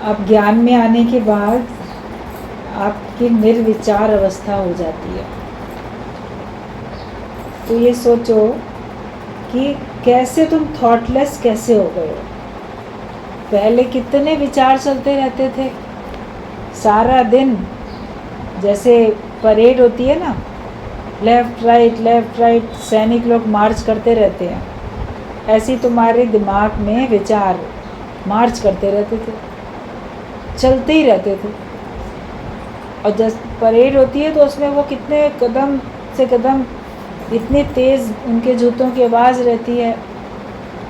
अब ज्ञान में आने के बाद आपकी निर्विचार अवस्था हो जाती है। तो ये सोचो कि कैसे तुम थॉटलेस कैसे हो गए हो। पहले कितने विचार चलते रहते थे सारा दिन। जैसे परेड होती है ना, लेफ़्ट राइट सैनिक लोग मार्च करते रहते हैं, ऐसे तुम्हारे दिमाग में विचार मार्च करते रहते थे, चलते ही रहते थे। और जब परेड होती है तो उसमें वो कितने कदम से कदम, इतनी तेज़ उनके जूतों की आवाज़ रहती है,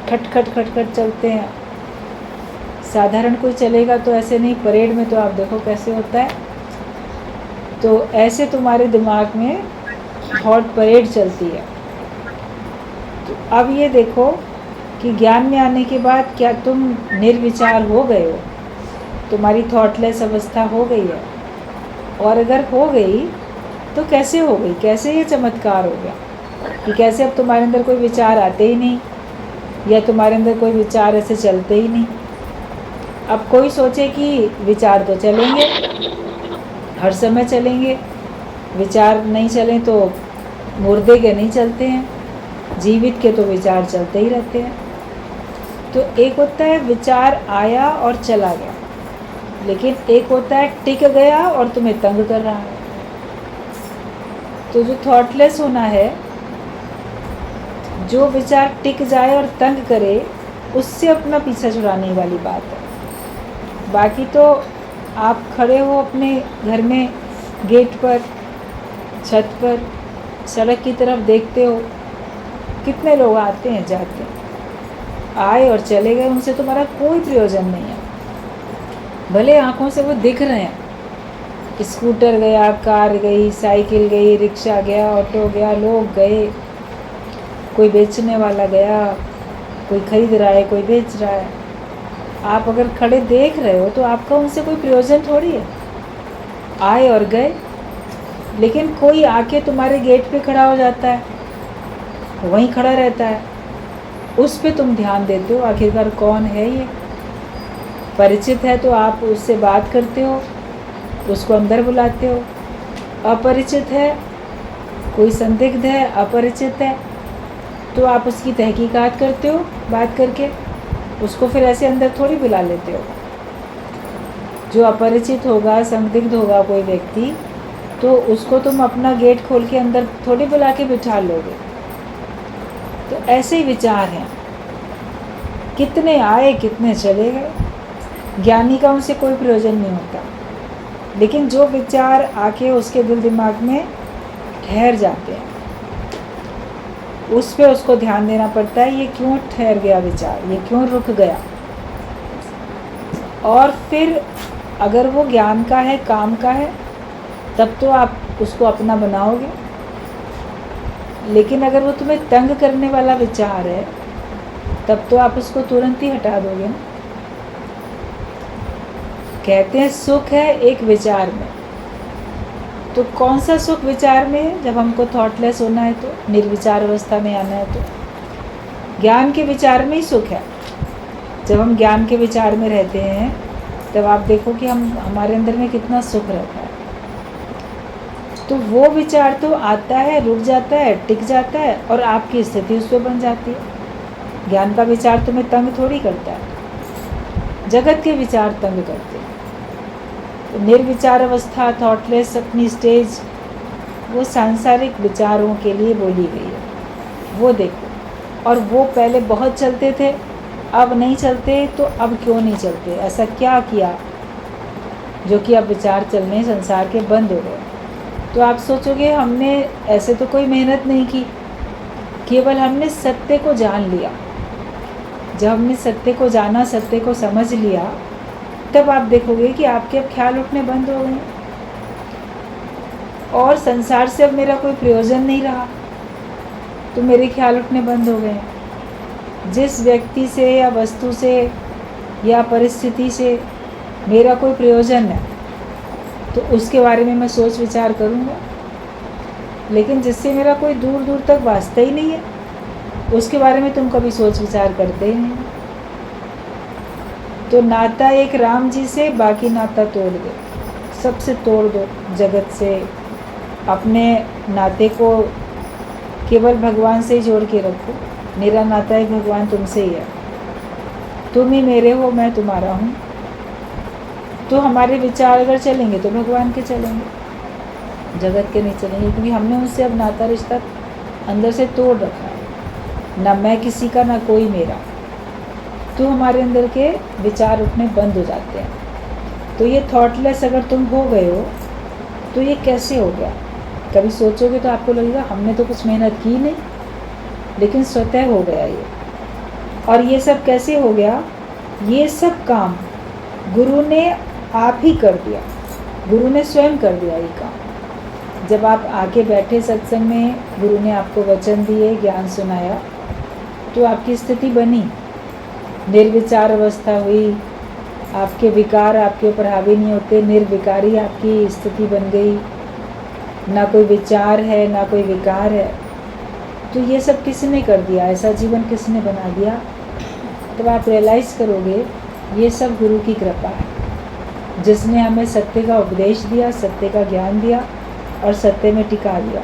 खट खट खट खट चलते हैं। साधारण कोई चलेगा तो ऐसे नहीं, परेड में तो आप देखो कैसे होता है। तो ऐसे तुम्हारे दिमाग में हॉट परेड चलती है। तो अब ये देखो कि ज्ञान में आने के बाद क्या तुम निर्विचार हो गए हो, तुम्हारी थॉटलेस अवस्था हो गई है। और अगर हो गई तो कैसे हो गई, कैसे ये चमत्कार हो गया कि कैसे अब तुम्हारे अंदर कोई विचार आते ही नहीं, या तुम्हारे अंदर कोई विचार ऐसे चलते ही नहीं। अब कोई सोचे कि विचार तो चलेंगे, हर समय चलेंगे, विचार नहीं चलें तो मुर्दे के नहीं चलते हैं, जीवित के तो विचार चलते ही रहते हैं। तो एक होता है विचार आया और चला गया, लेकिन एक होता है टिक गया और तुम्हें तंग कर रहा है। तो जो थॉटलेस होना है, जो विचार टिक जाए और तंग करे, उससे अपना पीछा छुड़ाने वाली बात है। बाकी तो आप खड़े हो अपने घर में गेट पर, छत पर, सड़क की तरफ देखते हो, कितने लोग आते हैं जाते हैं, आए और चले गए, उनसे तुम्हारा कोई प्रयोजन नहीं है। भले आँखों से वो दिख रहे हैं, स्कूटर गया, कार गई, साइकिल गई, रिक्शा गया, ऑटो गया, लोग गए, कोई बेचने वाला गया, कोई खरीद रहा है, कोई बेच रहा है। आप अगर खड़े देख रहे हो तो आपका उनसे कोई प्रयोजन थोड़ी है, आए और गए। लेकिन कोई आके तुम्हारे गेट पे खड़ा हो जाता है, वहीं खड़ा रहता है, उस पे तुम ध्यान देते हो, आखिरकार कौन है ये। परिचित है तो आप उससे बात करते हो, उसको अंदर बुलाते हो। अपरिचित है, कोई संदिग्ध है, अपरिचित है, तो आप उसकी तहकीकात करते हो बात करके, उसको फिर ऐसे अंदर थोड़ी बुला लेते हो। जो अपरिचित होगा, संदिग्ध होगा कोई व्यक्ति, तो उसको तुम अपना गेट खोल के अंदर थोड़ी बुला के बिठा लोगे। तो ऐसे ही विचार हैं, कितने आए कितने चले गए। ज्ञानी का उनसे कोई प्रयोजन नहीं होता, लेकिन जो विचार आके उसके दिल दिमाग में ठहर जाते हैं, उस पे उसको ध्यान देना पड़ता है, ये क्यों ठहर गया विचार, ये क्यों रुक गया। और फिर अगर वो ज्ञान का है, काम का है, तब तो आप उसको अपना बनाओगे। लेकिन अगर वो तुम्हें तंग करने वाला विचार है, तब तो आप उसको तुरंत ही हटा दोगे ना। कहते हैं सुख है एक विचार में, तो कौन सा सुख विचार में है? जब हमको थॉटलेस होना है, तो निर्विचार अवस्था में आना है, तो ज्ञान के विचार में ही सुख है। जब हम ज्ञान के विचार में रहते हैं, तब आप देखो कि हमारे अंदर में कितना सुख रहता है। तो वो विचार तो आता है, रुक जाता है, टिक जाता है, और आपकी स्थिति उस पर बन जाती है। ज्ञान का विचार तुम्हें तंग थोड़ी करता है, जगत के विचार तंग करते हैं। तो निर्विचार अवस्था, थॉटलेस अपनी स्टेज, वो सांसारिक विचारों के लिए बोली गई है। वो देखो, और वो पहले बहुत चलते थे, अब नहीं चलते, तो अब क्यों नहीं चलते? ऐसा क्या किया जो कि अब विचार चलने संसार के बंद हो गए? तो आप सोचोगे हमने ऐसे तो कोई मेहनत नहीं की, केवल हमने सत्य को जान लिया। जब हमने सत्य को जाना, सत्य को समझ लिया, तब आप देखोगे कि आपके अब ख्याल उठने बंद हो गए, और संसार से अब मेरा कोई प्रयोजन नहीं रहा, तो मेरे ख्याल उठने बंद हो गए। जिस व्यक्ति से या वस्तु से या परिस्थिति से मेरा कोई प्रयोजन है, तो उसके बारे में मैं सोच विचार करूँगा। लेकिन जिससे मेरा कोई दूर दूर तक वास्ता ही नहीं है, उसके बारे में तुम कभी सोच विचार करते ही नहीं। तो नाता एक राम जी से, बाकी नाता तोड़ दो, सबसे तोड़ दो, जगत से। अपने नाते को केवल भगवान से ही जोड़ के रखो। मेरा नाता है भगवान तुमसे ही है, तुम ही मेरे हो, मैं तुम्हारा हूँ। तो हमारे विचार अगर चलेंगे तो भगवान के चलेंगे, जगत के नहीं चलेंगे, क्योंकि हमने उनसे अब नाता रिश्ता अंदर से तोड़ रखा है। ना मैं किसी का, ना कोई मेरा। तो हमारे अंदर के विचार उठने बंद हो जाते हैं। तो ये थॉटलेस अगर तुम हो गए हो तो ये कैसे हो गया? कभी सोचोगे तो आपको लगेगा हमने तो कुछ मेहनत की नहीं, लेकिन स्वतः हो गया ये। और ये सब कैसे हो गया? ये सब काम गुरु ने आप ही कर दिया, गुरु ने स्वयं कर दिया ये काम। जब आप आके बैठे सत्संग में, गुरु ने आपको वचन दिए, ज्ञान सुनाया, तो आपकी स्थिति बनी, निर्विचार अवस्था हुई, आपके विकार आपके ऊपर हावी नहीं होते, निर्विकारी आपकी स्थिति बन गई, ना कोई विचार है ना कोई विकार है। तो ये सब किसने कर दिया? ऐसा जीवन किसने बना दिया? तब आप रियलाइज़ करोगे ये सब गुरु की कृपा है, जिसने हमें सत्य का उपदेश दिया, सत्य का ज्ञान दिया और सत्य में टिका दिया।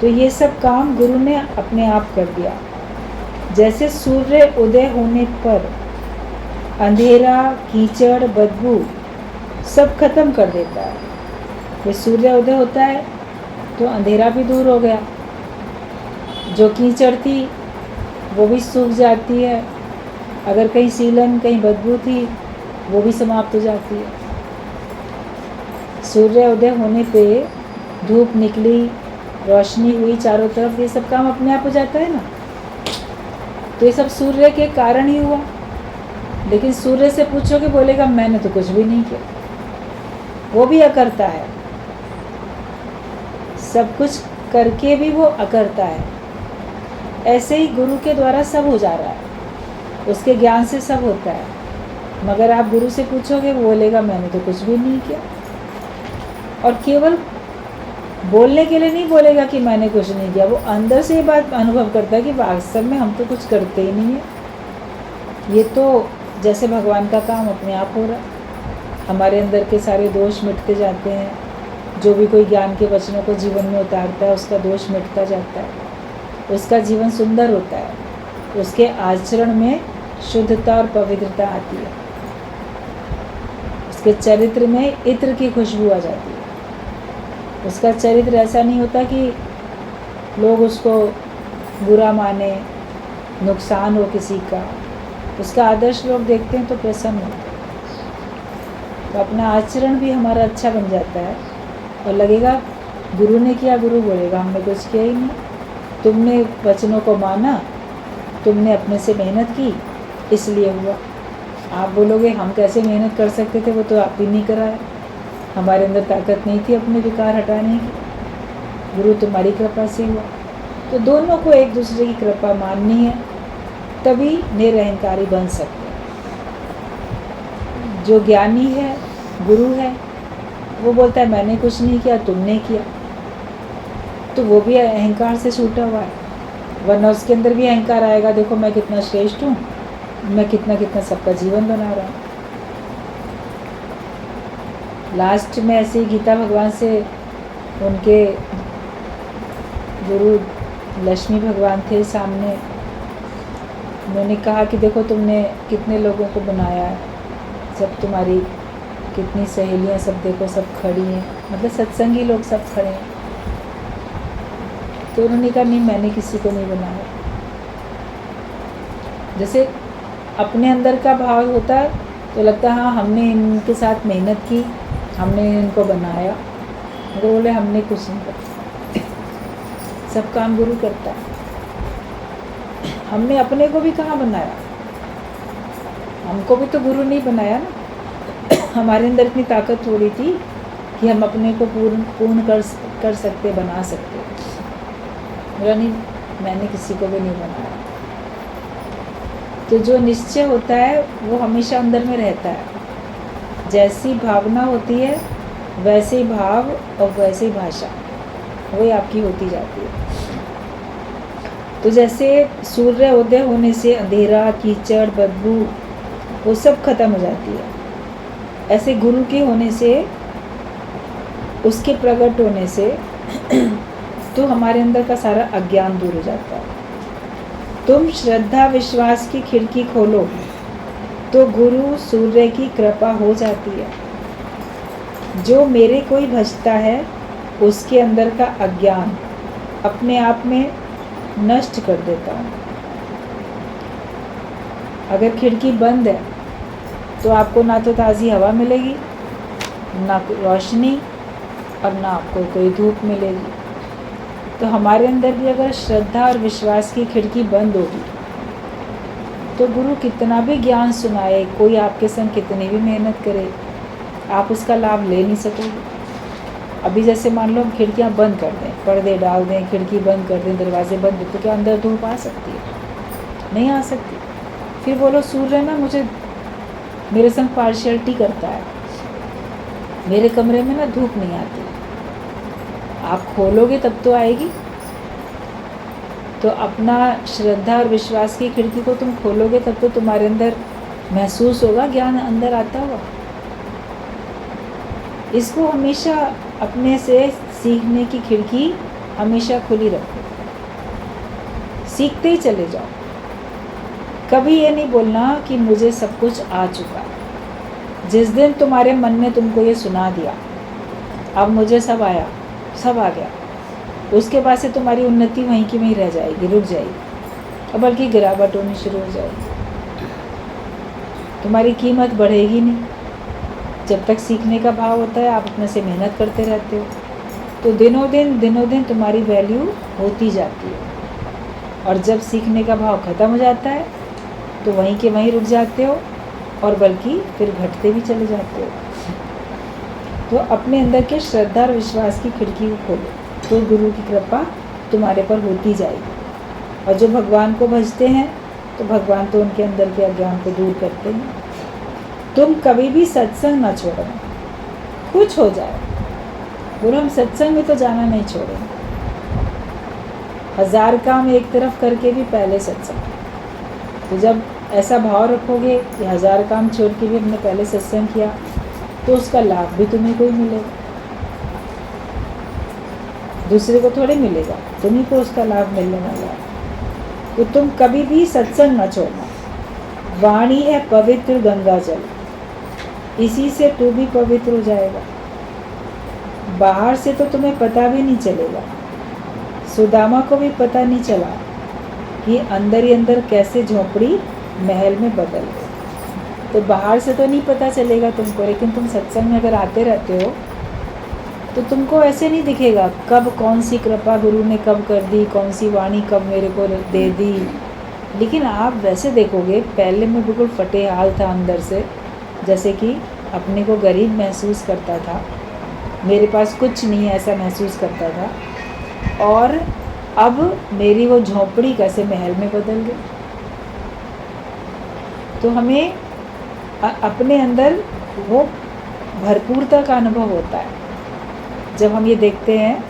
तो ये सब काम गुरु ने अपने आप कर दिया। जैसे सूर्य उदय होने पर अंधेरा, कीचड़, बदबू सब खत्म कर देता है। जब सूर्य उदय होता है तो अंधेरा भी दूर हो गया, जो कीचड़ थी वो भी सूख जाती है, अगर कहीं सीलन, कहीं बदबू थी वो भी समाप्त हो जाती है। सूर्य उदय होने पे धूप निकली, रोशनी हुई चारों तरफ, ये सब काम अपने आप हो जाता है ना। तो ये सब सूर्य के कारण ही हुआ। लेकिन सूर्य से पूछोगे, बोलेगा मैंने तो कुछ भी नहीं किया, वो भी अकर्ता है। सब कुछ करके भी वो अकर्ता है। ऐसे ही गुरु के द्वारा सब हो जा रहा है, उसके ज्ञान से सब होता है। मगर आप गुरु से पूछोगे, वो बोलेगा मैंने तो कुछ भी नहीं किया। और केवल बोलने के लिए नहीं बोलेगा कि मैंने कुछ नहीं किया, वो अंदर से ये बात अनुभव करता है कि वास्तव में हम तो कुछ करते ही नहीं है। ये तो जैसे भगवान का काम अपने आप हो रहा है, हमारे अंदर के सारे दोष मिटते जाते हैं। जो भी कोई ज्ञान के वचनों को जीवन में उतारता है, उसका दोष मिटता जाता है, उसका जीवन सुंदर होता है, उसके आचरण में शुद्धता और पवित्रता आती है, उसके चरित्र में इत्र की खुशबू आ जाती है। उसका चरित्र ऐसा नहीं होता कि लोग उसको बुरा माने, नुकसान हो किसी का। उसका आदर्श लोग देखते हैं तो प्रसन्न होते हैं। तो अपना आचरण भी हमारा अच्छा बन जाता है और लगेगा गुरु ने किया, गुरु बोलेगा हमने कुछ किया ही नहीं। तुमने वचनों को माना, तुमने अपने से मेहनत की, इसलिए हुआ। आप बोलोगे हम कैसे मेहनत कर सकते थे, वो तो आप ही नहीं कराया, हमारे अंदर ताकत नहीं थी अपने विकार हटाने की, गुरु तुम्हारी कृपा से हुआ। तो दोनों को एक दूसरे की कृपा माननी है, तभी निरअहंकारी बन सकते हैं। जो ज्ञानी है, गुरु है, वो बोलता है मैंने कुछ नहीं किया, तुमने किया, तो वो भी अहंकार से छूटा हुआ है। वरना उसके अंदर भी अहंकार आएगा, देखो मैं कितना श्रेष्ठ हूँ, मैं कितना कितना सबका जीवन बना रहा हूँ। लास्ट में ऐसे ही गीता भगवान से उनके गुरु लक्ष्मी भगवान थे सामने, उन्होंने कहा कि देखो तुमने कितने लोगों को बनाया है, सब तुम्हारी कितनी सहेलियाँ, सब देखो सब खड़ी हैं, मतलब सत्संगी लोग सब खड़े हैं। तो उन्होंने कहा नहीं मैंने किसी को नहीं बनाया। जैसे अपने अंदर का भाव होता है तो लगता है हाँ हमने इनके साथ मेहनत की, हमने इनको बनाया, मगर बोले हमने कुछ नहीं किया, सब काम गुरु करता है। हमने अपने को भी कहाँ बनाया, हमको भी तो गुरु नहीं बनाया ना। हमारे अंदर इतनी ताकत थोड़ी थी कि हम अपने को पूर्ण कर सकते, बना सकते। मेरा नहीं, मैंने किसी को भी नहीं बनाया। तो जो निश्चय होता है वो हमेशा अंदर में रहता है। जैसी भावना होती है वैसे ही भाव और वैसे ही भाषा वही आपकी होती जाती है। तो जैसे सूर्य उदय होने से अंधेरा, कीचड़, बदबू वो सब खत्म हो जाती है। ऐसे गुरु के होने से, उसके प्रकट होने से तो हमारे अंदर का सारा अज्ञान दूर हो जाता है। तुम श्रद्धा विश्वास की खिड़की खोलो तो गुरु सूर्य की कृपा हो जाती है। जो मेरे कोई भजता है उसके अंदर का अज्ञान अपने आप में नष्ट कर देता हूँ। अगर खिड़की बंद है तो आपको ना तो ताज़ी हवा मिलेगी, ना रोशनी, और ना आपको कोई धूप मिलेगी। तो हमारे अंदर भी अगर श्रद्धा और विश्वास की खिड़की बंद होगी तो गुरु कितना भी ज्ञान सुनाए, कोई आपके संग कितनी भी मेहनत करे, आप उसका लाभ ले नहीं सकोगे। अभी जैसे मान लो हम खिड़कियाँ बंद कर दें, पर्दे डाल दें, खिड़की बंद कर दें, दरवाजे बंद, तो क्या अंदर धूप आ सकती है? नहीं आ सकती। फिर बोलो सूर्य ना मुझे मेरे संग पार्शियलिटी करता है, मेरे कमरे में ना धूप नहीं आती। आप खोलोगे तब तो आएगी। तो अपना श्रद्धा और विश्वास की खिड़की को तुम खोलोगे तब तो तुम्हारे अंदर महसूस होगा ज्ञान अंदर आता हुआ। इसको हमेशा अपने से सीखने की खिड़की हमेशा खुली रखो, सीखते ही चले जाओ। कभी ये नहीं बोलना कि मुझे सब कुछ आ चुका। जिस दिन तुम्हारे मन ने तुमको ये सुना दिया, अब मुझे सब आया, सब आ गया, उसके बाद से तुम्हारी उन्नति वहीं की वहीं रह जाएगी, रुक जाएगी, और बल्कि गिरावट होनी शुरू हो जाएगी। तुम्हारी कीमत बढ़ेगी नहीं। जब तक सीखने का भाव होता है, आप अपने से मेहनत करते रहते हो, तो दिनों दिन तुम्हारी वैल्यू होती जाती है। और जब सीखने का भाव ख़त्म हो जाता है तो वहीं के वहीं रुक जाते हो, और बल्कि फिर घटते भी चले जाते हो। तो अपने अंदर के श्रद्धा और विश्वास की खिड़की को खोलो तो गुरु की कृपा तुम्हारे पर होती जाएगी। और जो भगवान को भजते हैं तो भगवान तो उनके अंदर के अज्ञान को दूर करते हैं। तुम कभी भी सत्संग ना छोड़ना, कुछ हो जाए। बोलो हम सत्संग में तो जाना नहीं छोड़ेंगे। 1000 काम एक तरफ करके भी पहले सत्संग। तो जब ऐसा भाव रखोगे कि 1000 काम छोड़ के भी हमने पहले सत्संग किया, तो उसका लाभ भी तुम्हें कोई मिलेगा, दूसरे को थोड़े मिलेगा, तुम्हीं को उसका लाभ मिलने वाला है। तो तुम कभी भी सत्संग ना छोड़ना। वाणी है पवित्र गंगा जल, इसी से तू भी पवित्र हो जाएगा। बाहर से तो तुम्हें पता भी नहीं चलेगा। सुदामा को भी पता नहीं चला कि अंदर ही अंदर कैसे झोपड़ी महल में बदल गई। तो बाहर से तो नहीं पता चलेगा तुमको, लेकिन तुम सत्संग में अगर आते रहते हो तो तुमको ऐसे नहीं दिखेगा कब कौन सी कृपा गुरु ने कब कर दी, कौन सी वाणी कब मेरे को दे दी। लेकिन आप वैसे देखोगे, पहले मैं बिल्कुल फटे हाल था अंदर से, जैसे कि अपने को गरीब महसूस करता था, मेरे पास कुछ नहीं है ऐसा महसूस करता था। और अब मेरी वो झोंपड़ी कैसे महल में बदल गई। तो हमें अपने अंदर वो भरपूरता का अनुभव होता है जब हम ये देखते हैं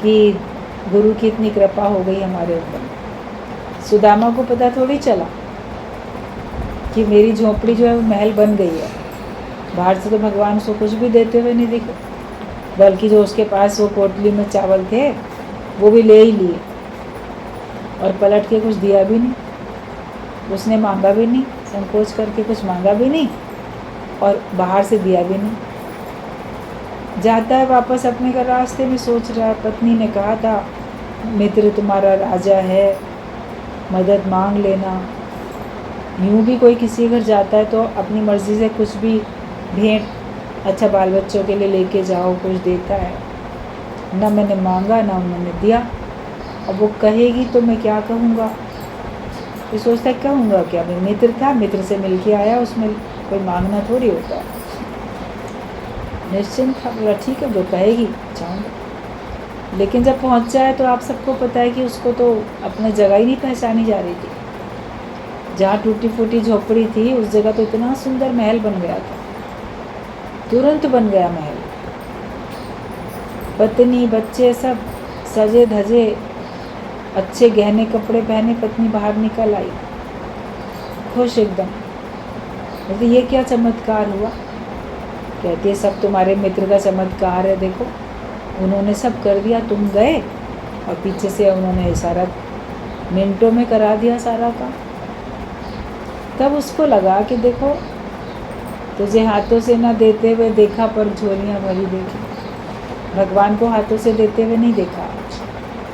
कि गुरु की इतनी कृपा हो गई हमारे ऊपर। सुदामा को पता थोड़ी चला कि मेरी झोंपड़ी जो है वो महल बन गई है। बाहर से तो भगवान उसको कुछ भी देते हुए नहीं दिखे, बल्कि जो उसके पास वो पोटली में चावल थे वो भी ले ही लिए, और पलट के कुछ दिया भी नहीं। उसने मांगा भी नहीं, संकोच करके कुछ मांगा भी नहीं, और बाहर से दिया भी नहीं। जाता है वापस अपने का, रास्ते में सोच रहा है, पत्नी ने कहा था मित्र तुम्हारा राजा है, मदद मांग लेना। यूँ भी कोई किसी घर जाता है तो अपनी मर्ज़ी से कुछ भी भेंट, अच्छा बाल बच्चों के लिए लेके जाओ, कुछ देता है। ना मैंने मांगा ना उन्होंने दिया। अब वो कहेगी तो मैं क्या कहूँगा। तो सोचता है कहूँगा क्या, मैं मित्र था, मित्र से मिल के आया, उसमें कोई मांगना थोड़ी होता है। निश्चिंत था, बोला ठीक है जो कहेगी जाऊँगा। लेकिन जब पहुँच जाए तो आप सबको पता है कि उसको तो अपनी जगह ही नहीं पहचानी जा रही थी। जहाँ टूटी फूटी झोपड़ी थी उस जगह तो इतना सुंदर महल बन गया था, तुरंत बन गया महल। पत्नी बच्चे सब सजे धजे, अच्छे गहने कपड़े पहने पत्नी बाहर निकल आई, खुश एकदम। बोलते ये क्या चमत्कार हुआ? कहती है सब तुम्हारे मित्र का चमत्कार है, देखो उन्होंने सब कर दिया, तुम गए और पीछे से उन्होंने सारा मिनटों में करा दिया सारा काम। तब उसको लगा कि देखो तुझे हाथों से ना देते हुए देखा पर झोलियाँ भरी देखी। भगवान को हाथों से देते हुए नहीं देखा,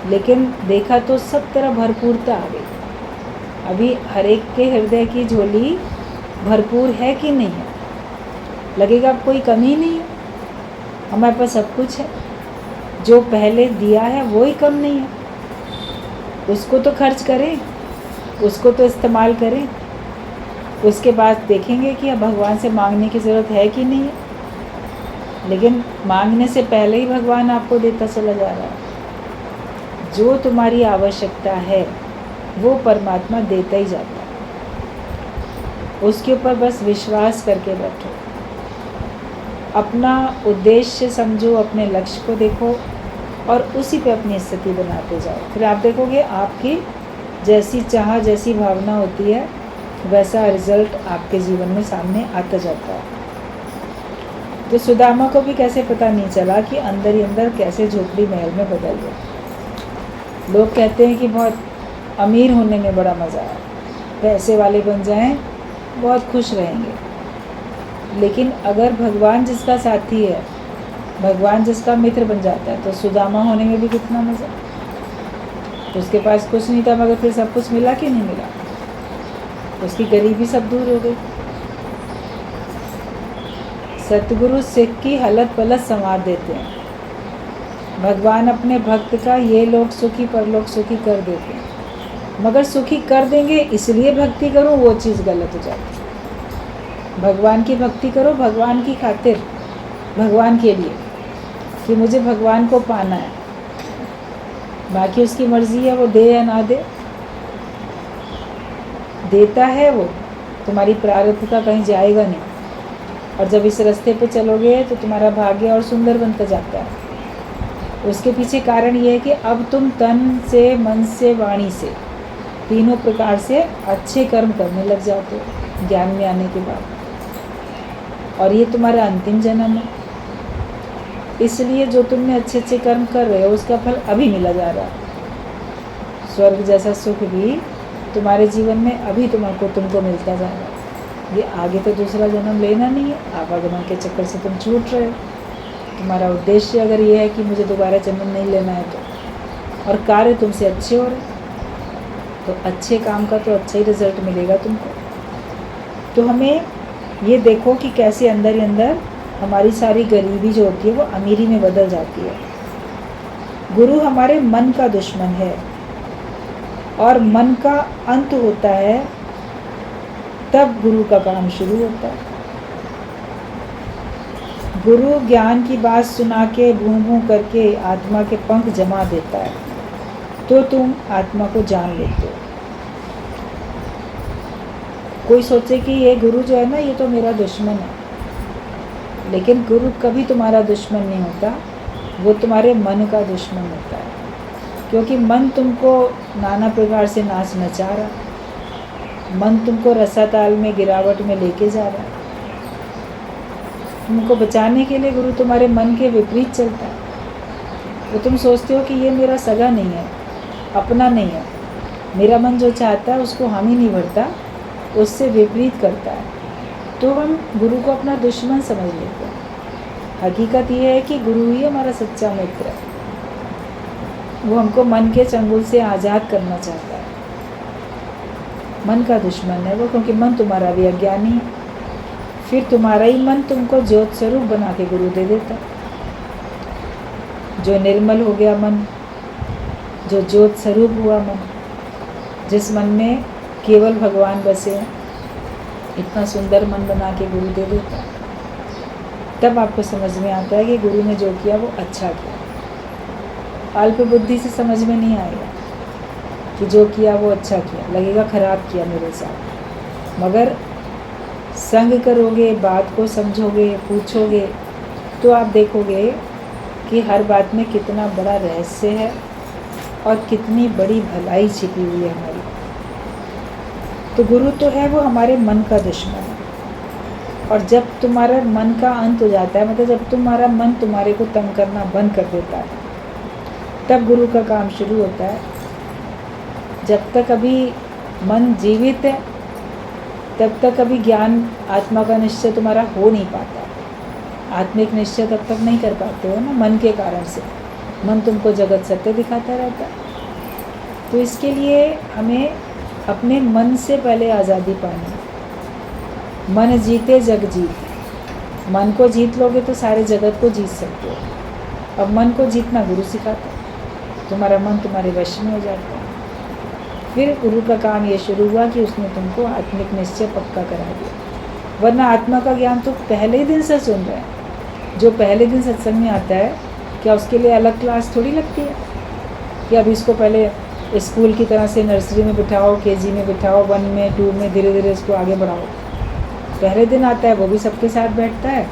लेकिन देखा तो सब तरह भरपूरता आ गई। अभी हर एक के हृदय की झोली भरपूर है कि नहीं है? लगेगा अब कोई कमी नहीं है, हमारे पास सब कुछ है। जो पहले दिया है वो ही कम नहीं है, उसको तो खर्च करें, उसको तो इस्तेमाल करें। उसके बाद देखेंगे कि अब भगवान से मांगने की ज़रूरत है कि नहीं है। लेकिन मांगने से पहले ही भगवान आपको देता चला जा रहा है। जो तुम्हारी आवश्यकता है वो परमात्मा देता ही जाता है। उसके ऊपर बस विश्वास करके बैठो, अपना उद्देश्य समझो, अपने लक्ष्य को देखो और उसी पे अपनी स्थिति बनाते जाओ। फिर आप देखोगे आपकी जैसी चाह, जैसी भावना होती है, वैसा रिजल्ट आपके जीवन में सामने आता जाता है। तो सुदामा को भी कैसे पता नहीं चला कि अंदर ही अंदर कैसे झोपड़ी महल में बदल गए। लोग कहते हैं कि बहुत अमीर होने में बड़ा मज़ा है, पैसे वाले बन जाएं, बहुत खुश रहेंगे। लेकिन अगर भगवान जिसका साथी है, भगवान जिसका मित्र बन जाता है, तो सुदामा होने में भी कितना मज़ा। उसके पास कुछ नहीं था, मगर फिर सब कुछ मिला कि नहीं मिला? उसकी गरीबी सब दूर हो गई। सतगुरु सिख की हलत पलत संवार देते हैं। भगवान अपने भक्त का ये लोक सुखी परलोक सुखी कर देते हैं, मगर सुखी कर देंगे इसलिए भक्ति करो, वो चीज़ गलत हो जाती है। भगवान की भक्ति करो भगवान की खातिर, भगवान के लिए, कि मुझे भगवान को पाना है। बाकी उसकी मर्ज़ी है, वो दे या ना दे। देता है वो, तुम्हारी प्रारब्ध का कहीं जाएगा नहीं। और जब इस रास्ते पे चलोगे तो तुम्हारा भाग्य और सुंदर बनता जाता है। उसके पीछे कारण ये है कि अब तुम तन से, मन से, वाणी से, तीनों प्रकार से अच्छे कर्म करने लग जाते हो ज्ञान में आने के बाद। और ये तुम्हारा अंतिम जन्म है, इसलिए जो तुमने अच्छे अच्छे कर्म कर रहे हो उसका फल अभी मिला जा रहा है। स्वर्ग जैसा सुख भी तुम्हारे जीवन में अभी तुमको मिलता जा रहा है। ये आगे तो दूसरा जन्म लेना नहीं है, आवागमन के चक्कर से तुम छूट रहे हो। तुम्हारा उद्देश्य अगर ये है कि मुझे दोबारा जन्म नहीं लेना है तो, और कार्य तुमसे अच्छे हो रहे, तो अच्छे काम का तो अच्छा ही रिजल्ट मिलेगा तुमको। तो हमें ये देखो कि कैसे अंदर ही अंदर हमारी सारी गरीबी जो होती है वो अमीरी में बदल जाती है। गुरु हमारे मन का दुश्मन है, और मन का अंत होता है तब गुरु का काम शुरू होता है। गुरु ज्ञान की बात सुना के भूं भूं करके आत्मा के पंख जमा देता है, तो तुम आत्मा को जान लेते हो। कोई सोचे कि ये गुरु जो है ना, ये तो मेरा दुश्मन है, लेकिन गुरु कभी तुम्हारा दुश्मन नहीं होता, वो तुम्हारे मन का दुश्मन होता है। क्योंकि मन तुमको नाना प्रकार से नाच नचा रहा, मन तुमको रसाताल में, गिरावट में लेके जा रहा है। तुमको बचाने के लिए गुरु तुम्हारे मन के विपरीत चलता है। तो तुम सोचते हो कि ये मेरा सगा नहीं है, अपना नहीं है, मेरा मन जो चाहता है उसको हामी नहीं भरता, उससे विपरीत करता है, तो हम गुरु को अपना दुश्मन समझ लेते हैं। हकीकत ये है कि गुरु ही हमारा सच्चा मित्र है। वो हमको मन के चंगुल से आज़ाद करना चाहता है। मन का दुश्मन है वो, क्योंकि मन तुम्हारा भी अज्ञानी है। फिर तुम्हारा ही मन तुमको ज्योत स्वरूप बना के गुरु दे देता है। जो निर्मल हो गया मन, जो ज्योत स्वरूप हुआ मन, जिस मन में केवल भगवान बसे, इतना सुंदर मन बना के गुरु दे देता है। तब आपको समझ में आता है कि गुरु ने जो किया वो अच्छा किया। अल्प बुद्धि से समझ में नहीं आएगा कि जो किया वो अच्छा किया, लगेगा खराब किया मेरे साथ। मगर संग करोगे, बात को समझोगे, पूछोगे, तो आप देखोगे कि हर बात में कितना बड़ा रहस्य है और कितनी बड़ी भलाई छिपी हुई है हमारी। तो गुरु तो है वो हमारे मन का दुश्मन है। और जब तुम्हारा मन का अंत हो जाता है, मतलब जब तुम्हारा मन तुम्हारे को तंग करना बंद कर देता है, तब गुरु का काम शुरू होता है। जब तक अभी मन जीवित है तब तक अभी ज्ञान आत्मा का निश्चय तुम्हारा हो नहीं पाता। आत्मिक निश्चय तब तक नहीं कर पाते हो ना, मन के कारण से। मन तुमको जगत सत्य दिखाता रहता है। तो इसके लिए हमें अपने मन से पहले आज़ादी पानी है। मन जीते जग जीत। मन को जीत लोगे तो सारे जगत को जीत सकते हो। अब मन को जीतना गुरु सिखाता है, तुम्हारा मन तुम्हारे वश में हो जाता है। फिर गुरु का काम ये शुरू हुआ कि उसने तुमको आत्मिक निश्चय पक्का करा दिया। वरना आत्मा का ज्ञान तो पहले ही दिन से सुन रहे हैं। जो पहले दिन सत्संग में आता है, क्या उसके लिए अलग क्लास थोड़ी लगती है कि अब इसको पहले स्कूल की तरह से नर्सरी में बिठाओ, केजी में बिठाओ, 1 में 2 में, धीरे धीरे इसको आगे बढ़ाओ। पहले दिन आता है वो भी सबके साथ बैठता है।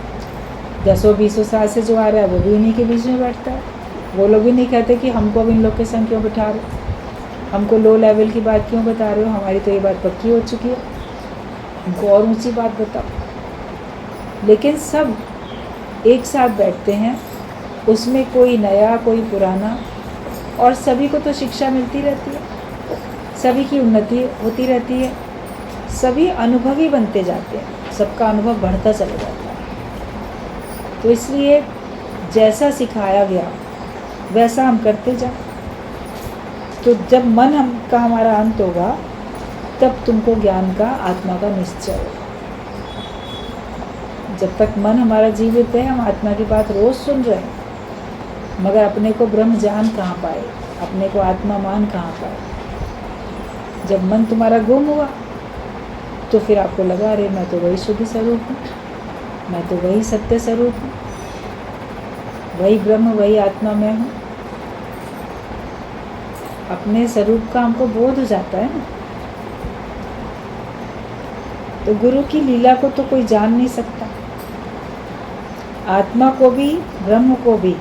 10-20 साल से जो आ रहा है वो भी इन्हीं के बीच में बैठता है। वो लोग भी नहीं कहते कि हमको अब इन लोग के संग क्यों बिठा रहे, हमको लो लेवल की बात क्यों बता रहे हो, हमारी तो ये बात पक्की हो चुकी है, हमको और ऊंची बात बताओ। लेकिन सब एक साथ बैठते हैं, उसमें कोई नया कोई पुराना, और सभी को तो शिक्षा मिलती रहती है, सभी की उन्नति होती रहती है, सभी अनुभवी बनते जाते हैं, सबका अनुभव बढ़ता चला जाता है। तो इसलिए जैसा सिखाया गया वैसा हम करते जाए। तो जब मन का हमारा अंत होगा तब तुमको ज्ञान का आत्मा का निश्चय होगा। जब तक मन हमारा जीवित है हम आत्मा की बात रोज़ सुन रहे हैं, मगर अपने को ब्रह्म जान कहाँ पाए, अपने को आत्मा मान कहाँ पाए। जब मन तुम्हारा गुम हुआ तो फिर आपको लगा अरे मैं तो वही शुद्ध स्वरूप हूँ, मैं तो वही सत्य स्वरूप हूँ, वही ब्रह्म वही आत्मा मैं हूँ। अपने स्वरूप का हमको बोध हो जाता है ना। तो गुरु की लीला को तो कोई जान नहीं सकता। आत्मा को भी ब्रह्म को भी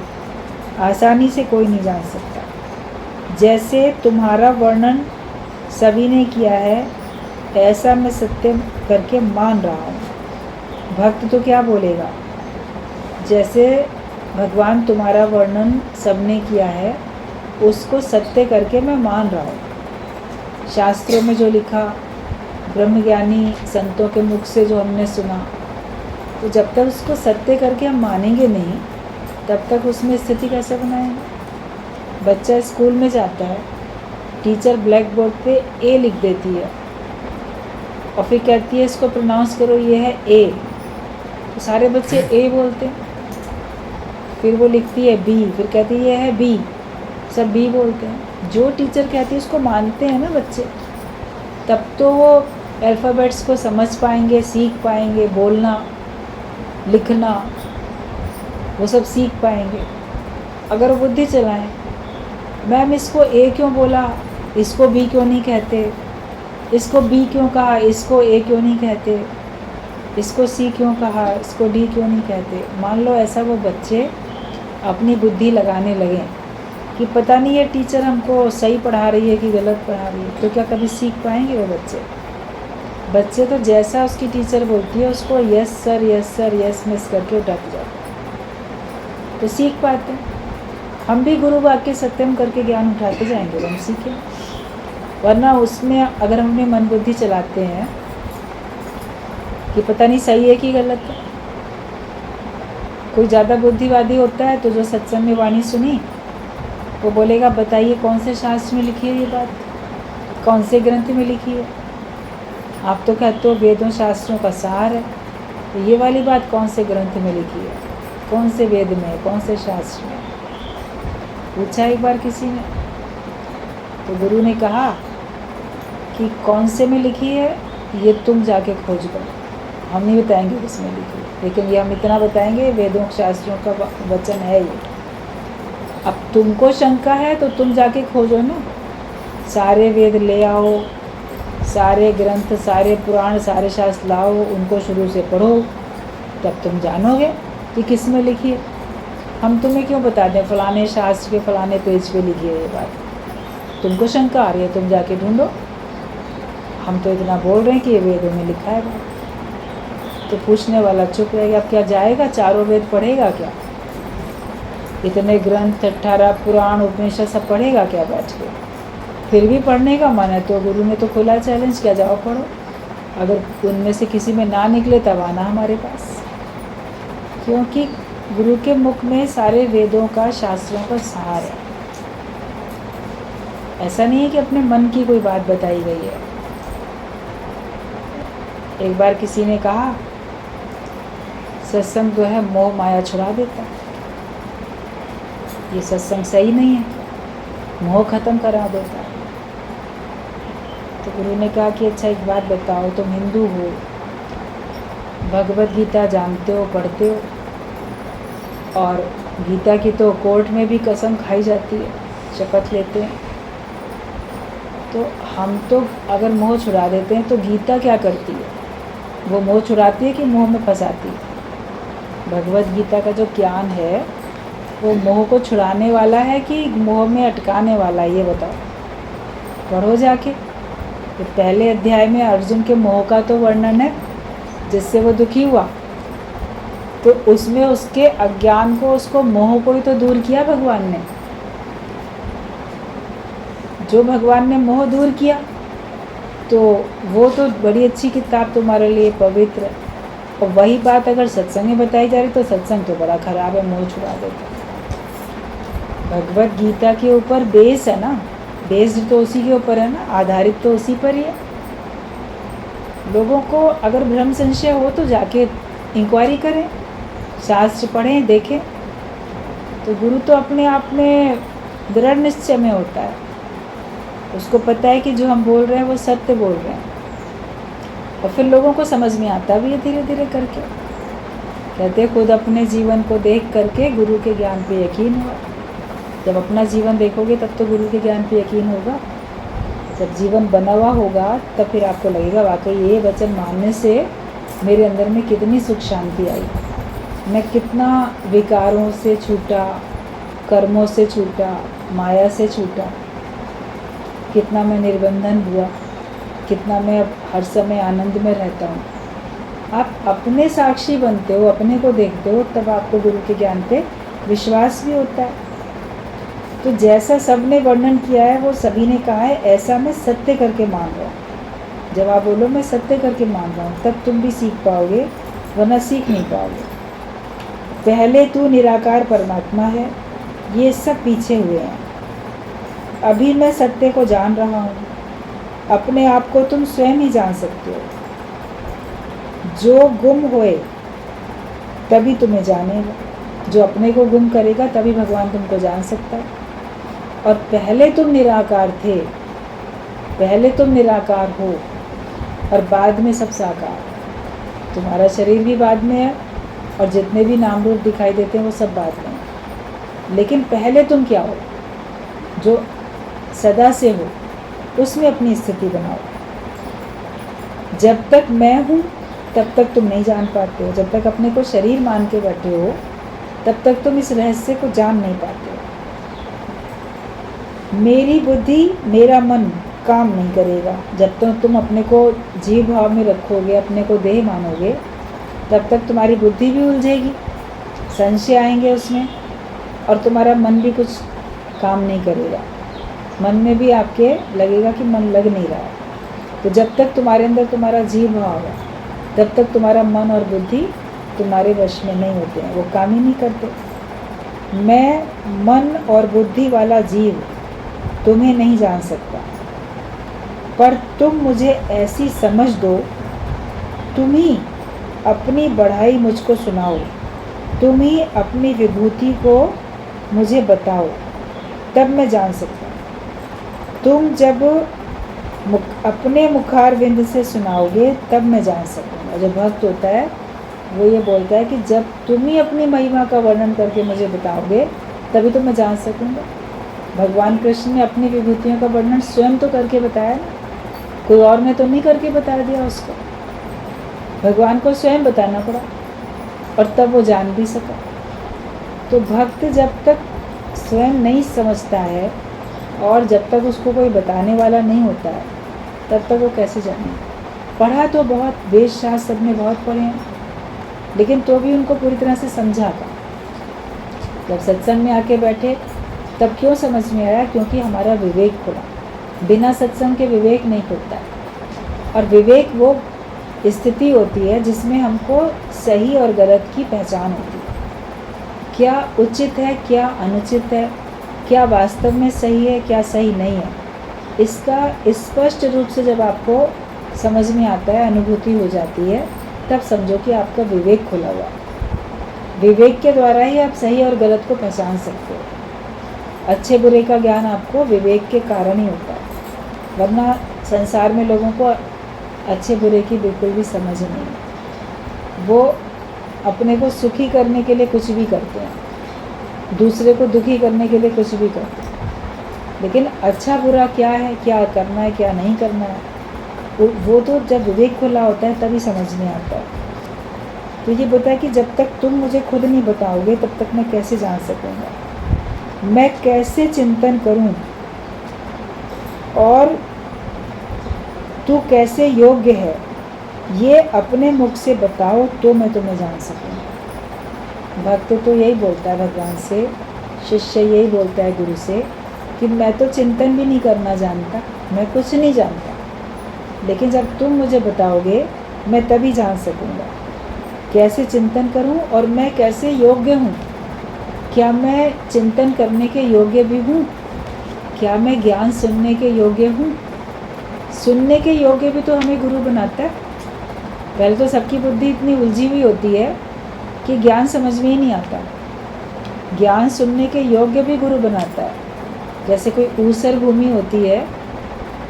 आसानी से कोई नहीं जान सकता। जैसे तुम्हारा वर्णन सभी ने किया है ऐसा मैं सत्य करके मान रहा हूँ। भक्त तो क्या बोलेगा, जैसे भगवान तुम्हारा वर्णन सबने किया है उसको सत्य करके मैं मान रहा हूँ। शास्त्रों में जो लिखा, ब्रह्मज्ञानी संतों के मुख से जो हमने सुना, तो जब तक उसको सत्य करके हम मानेंगे नहीं तब तक उसमें स्थिति कैसे बनाएंगे। बच्चा स्कूल में जाता है, टीचर ब्लैक बोर्ड पे ए लिख देती है और फिर कहती है इसको प्रोनाउंस करो, ये है ए, तो सारे बच्चे ए बोलते हैं। फिर वो लिखती है बी, फिर कहती है ये है बी, सब बी बोलते हैं। जो टीचर कहती है उसको मानते हैं ना बच्चे, तब तो वो अल्फ़ाबेट्स को समझ पाएंगे, सीख पाएंगे, बोलना लिखना वो सब सीख पाएंगे। अगर वो बुद्धि चलाएं, मैम इसको ए क्यों बोला, इसको बी क्यों नहीं कहते, इसको बी क्यों कहा, इसको ए क्यों नहीं कहते, इसको सी क्यों कहा, इसको डी क्यों नहीं कहते। मान लो ऐसा वो बच्चे अपनी बुद्धि लगाने लगें कि पता नहीं ये टीचर हमको सही पढ़ा रही है कि गलत पढ़ा रही है, तो क्या कभी सीख पाएंगे वो बच्चे? बच्चे तो जैसा उसकी टीचर बोलती है उसको यस सर यस मिस करके उठाते जाते हैं, तो सीख पाते हैं। हम भी गुरु वाक्य सत्यम करके ज्ञान उठाते जाएंगे, हम सीखें। वरना उसमें अगर हम अपनी मन बुद्धि चलाते हैं कि पता नहीं सही है कि गलत है। कोई ज़्यादा बुद्धिवादी होता है तो जो सत्संग में वाणी सुनी वो बोलेगा बताइए कौन से शास्त्र में लिखी है ये बात, कौन से ग्रंथ में लिखी है। आप तो कहते हो वेदों शास्त्रों का सार है, तो ये वाली बात कौन से ग्रंथ में लिखी है, कौन से वेद में, कौन से शास्त्र में? पूछा एक बार किसी ने, तो गुरु ने कहा कि कौन से में लिखी है ये तुम जाके खोज करो, हम नहीं बताएंगे किसमें लिखी है, लेकिन ये हम इतना बताएंगे वेदों शास्त्रों का वचन है ये। अब तुमको शंका है तो तुम जाके खोजो ना, सारे वेद ले आओ, सारे ग्रंथ, सारे पुराण, सारे शास्त्र लाओ, उनको शुरू से पढ़ो, तब तुम जानोगे कि किस में लिखी है। हम तुम्हें क्यों बता दें फलाने शास्त्र के फलाने पेज पे लिखी है ये बात, तुमको शंका आ रही है तुम जाके ढूंढो। हम तो इतना बोल रहे हैं कि ये वेदों में लिखा है बात। तो पूछने वाला चुप रह गया, अब क्या जाएगा, चारों वेद पढ़ेगा क्या, इतने ग्रंथ 18 पुराण उपनिषद सब पढ़ेगा क्या बैठ के। फिर भी पढ़ने का मन है तो गुरु ने तो खुला चैलेंज किया, जाओ पढ़ो, अगर उनमें से किसी में ना निकले तब आना हमारे पास। क्योंकि गुरु के मुख में सारे वेदों का, शास्त्रों का सार है। ऐसा नहीं है कि अपने मन की कोई बात बताई गई है। एक बार किसी ने कहा सत्संग जो है मोह माया छुड़ा देता है, ये सत्संग सही नहीं है, मोह खत्म करा देता है। तो गुरु ने कहा कि अच्छा एक बात बताओ, तुम हिंदू हो, भगवत गीता जानते हो, पढ़ते हो, और गीता की तो कोर्ट में भी कसम खाई जाती है, शपथ लेते हैं। तो हम तो अगर मोह छुड़ा देते हैं तो गीता क्या करती है, वो मोह छुड़ाती है कि मोह में फंसाती है। भगवत गीता का जो ज्ञान है वो मोह को छुड़ाने वाला है कि मोह में अटकाने वाला है, ये बताओ। पढ़ो जाके, तो पहले अध्याय में अर्जुन के मोह का तो वर्णन है, जिससे वो दुखी हुआ, तो उसमें उसके अज्ञान को, उसको मोह को ही तो दूर किया भगवान ने। जो भगवान ने मोह दूर किया तो वो तो बड़ी अच्छी किताब तुम्हारे लिए, पवित्र। और वही बात अगर सत्संग में बताई जा रही तो सत्संग तो बड़ा खराब है, मोह छुड़ा देता। भगवत गीता के ऊपर बेस है ना, बेस्ड तो उसी के ऊपर है ना, आधारित तो उसी पर ही है। लोगों को अगर भ्रम संशय हो तो जाके इंक्वायरी करें, शास्त्र पढ़ें, देखें। तो गुरु तो अपने आप में दृढ़ निश्चय में होता है, उसको पता है कि जो हम बोल रहे हैं वो सत्य बोल रहे हैं, और फिर लोगों को समझ में आता भी है धीरे धीरे करके। कहते खुद अपने जीवन को देख करके गुरु के ज्ञान पे यकीन हुआ। जब अपना जीवन देखोगे तब तो गुरु के ज्ञान पे यकीन होगा। जब जीवन बना हुआ होगा तब फिर आपको लगेगा वाकई ये वचन मानने से मेरे अंदर में कितनी सुख शांति आई, मैं कितना विकारों से छूटा, कर्मों से छूटा, माया से छूटा, कितना मैं निर्बंधन हुआ, कितना मैं अब हर समय आनंद में रहता हूँ। आप अपने साक्षी बनते हो, अपने को देखते हो, तब आपको गुरु के ज्ञान पे विश्वास भी होता है। तो जैसा सब ने वर्णन किया है वो सभी ने कहा है, ऐसा मैं सत्य करके मान रहा हूँ। जब आप बोलो मैं सत्य करके मान रहा हूँ तब तुम भी सीख पाओगे, वरना सीख नहीं पाओगे। पहले तू निराकार परमात्मा है, ये सब पीछे हुए हैं। अभी मैं सत्य को जान रहा हूँ, अपने आप को तुम स्वयं ही जान सकते हो। जो गुम होए तभी तुम्हें जानेगा, जो अपने को गुम करेगा तभी भगवान तुमको जान सकता है। और पहले तुम निराकार थे, पहले तुम निराकार हो, और बाद में सब साकार। तुम्हारा शरीर भी बाद में है, और जितने भी नाम रूप दिखाई देते हैं वो सब बाद में है। लेकिन पहले तुम क्या हो, जो सदा से हो, उसमें अपनी स्थिति बनाओ। जब तक मैं हूँ तब तक तुम नहीं जान पाते हो। जब तक अपने को शरीर मान के बैठे हो तब तक तुम इस रहस्य को जान नहीं पाते हो। मेरी बुद्धि, मेरा मन काम नहीं करेगा। जब तक तुम अपने को जीव भाव में रखोगे, अपने को देह मानोगे, तब तक तुम्हारी बुद्धि भी उलझेगी, संशय आएंगे उसमें, और तुम्हारा मन भी कुछ काम नहीं करेगा। मन में भी आपके लगेगा कि मन लग नहीं रहा है। तो जब तक तुम्हारे अंदर तुम्हारा जीव भाव है तब तक तुम्हारा मन और बुद्धि तुम्हारे वश में नहीं होते हैं, वो काम ही नहीं करते। मैं मन और बुद्धि वाला जीव तुम्हें नहीं जान सकता, पर तुम मुझे ऐसी समझ दो, तुम ही अपनी बढ़ाई मुझको सुनाओ, तुम ही अपनी विभूति को मुझे बताओ, तब मैं जान सकता हूँ। तुम जब अपने मुखारविंद से सुनाओगे तब मैं जान सकूँगा। जो भक्त होता है वो ये बोलता है कि जब तुम ही अपनी महिमा का वर्णन करके मुझे बताओगे तभी तो मैं जान सकूँगा। भगवान कृष्ण ने अपनी विभूतियों का वर्णन स्वयं तो करके बताया ना, कोई और ने तो नहीं करके बता दिया उसको, भगवान को स्वयं बताना पड़ा, और तब वो जान भी सका। तो भक्त जब तक स्वयं नहीं समझता है और जब तक उसको कोई बताने वाला नहीं होता है तब तक वो कैसे जाने। पढ़ा तो बहुत, वेद शास्त्र सब ने बहुत पढ़े हैं, लेकिन तो भी उनको पूरी तरह से समझा था। जब सत्संग में आके बैठे तब क्यों समझ में आया? क्योंकि हमारा विवेक खुला। बिना सत्संग के विवेक नहीं खुलता है। और विवेक वो स्थिति होती है जिसमें हमको सही और गलत की पहचान होती है। क्या उचित है, क्या अनुचित है, क्या वास्तव में सही है, क्या सही नहीं है, इसका स्पष्ट रूप से जब आपको समझ में आता है, अनुभूति हो जाती है, तब समझो कि आपका विवेक खुला हुआ है। विवेक के द्वारा ही आप सही और गलत को पहचान सकते हो। अच्छे बुरे का ज्ञान आपको विवेक के कारण ही होता है, वरना संसार में लोगों को अच्छे बुरे की बिल्कुल भी समझ नहीं है। वो अपने को सुखी करने के लिए कुछ भी करते हैं, दूसरे को दुखी करने के लिए कुछ भी करते हैं, लेकिन अच्छा बुरा क्या है, क्या करना है, क्या नहीं करना है, वो तो जब विवेक खुला होता है तभी समझ में आता है। तो ये बताया कि जब तक तुम मुझे खुद नहीं बताओगे तब तक मैं कैसे जान सकूँगा, मैं कैसे चिंतन करूँ, और तू कैसे योग्य है, ये अपने मुख से बताओ तो मैं तुम्हें जान सकूँ। भक्त तो यही बोलता है भगवान से, शिष्य यही बोलता है गुरु से कि मैं तो चिंतन भी नहीं करना जानता, मैं कुछ नहीं जानता, लेकिन जब तुम मुझे बताओगे मैं तभी जान सकूँगा कैसे चिंतन करूँ और मैं कैसे योग्य हूँ। क्या मैं चिंतन करने के योग्य भी हूँ? क्या मैं ज्ञान सुनने के योग्य हूँ? सुनने के योग्य भी तो हमें गुरु बनाता है। पहले तो सबकी बुद्धि इतनी उलझी हुई होती है कि ज्ञान समझ में ही नहीं आता। ज्ञान सुनने के योग्य भी गुरु बनाता है। जैसे कोई ऊसर भूमि होती है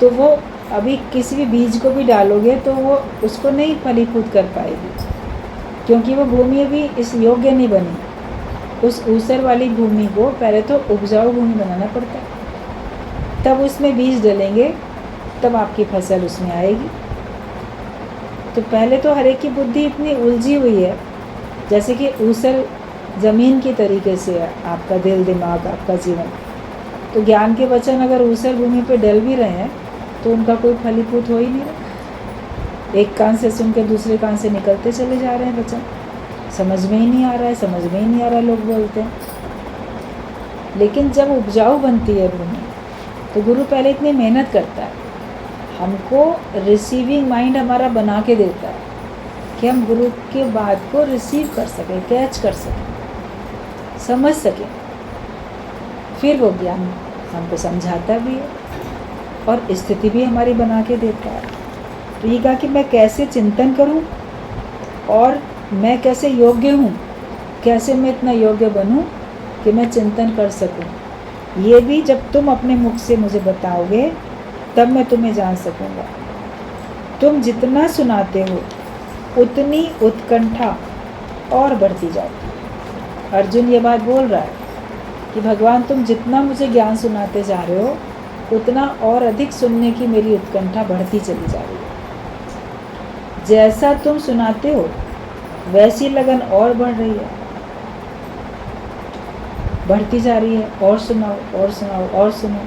तो वो अभी किसी भी बीज को भी डालोगे तो वो उसको नहीं फलीभूत कर पाएगी, क्योंकि वो भूमि अभी इस योग्य नहीं बनी। उस ऊसर वाली भूमि को पहले तो उपजाऊ भूमि बनाना पड़ता है, तब उसमें बीज डालेंगे, तब आपकी फसल उसमें आएगी। तो पहले तो हर एक की बुद्धि इतनी उलझी हुई है, जैसे कि ऊसर ज़मीन की तरीके से है आपका दिल, दिमाग, आपका जीवन। तो ज्ञान के वचन अगर ऊसर भूमि पे डल भी रहे हैं तो उनका कोई फलीभूत हो ही नहीं रहा। एक कान से सुन के दूसरे कान से निकलते चले जा रहे हैं वचन, समझ में ही नहीं आ रहा है, समझ में ही नहीं आ रहा, लोग बोलते हैं। लेकिन जब उपजाऊ बनती है भूमि तो गुरु पहले इतनी मेहनत करता है, हमको रिसीविंग माइंड हमारा बना के देता है कि हम गुरु के बात को रिसीव कर सकें, कैच कर सकें, समझ सकें। फिर वो ज्ञान हमको समझाता भी है और स्थिति भी हमारी बना के देता है। तो ये कहा कि मैं कैसे चिंतन करूं और मैं कैसे योग्य हूं, कैसे मैं इतना योग्य बनूं कि मैं चिंतन कर सकूं। ये भी जब तुम अपने मुख से मुझे बताओगे तब मैं तुम्हें जान सकूंगा। तुम जितना सुनाते हो उतनी उत्कंठा और बढ़ती जाती। अर्जुन ये बात बोल रहा है कि भगवान तुम जितना मुझे ज्ञान सुनाते जा रहे हो उतना और अधिक सुनने की मेरी उत्कंठा बढ़ती चली जा रही है। जैसा तुम सुनाते हो वैसी लगन और बढ़ रही है, बढ़ती जा रही है। और सुनाओ और सुनाओ और सुनो।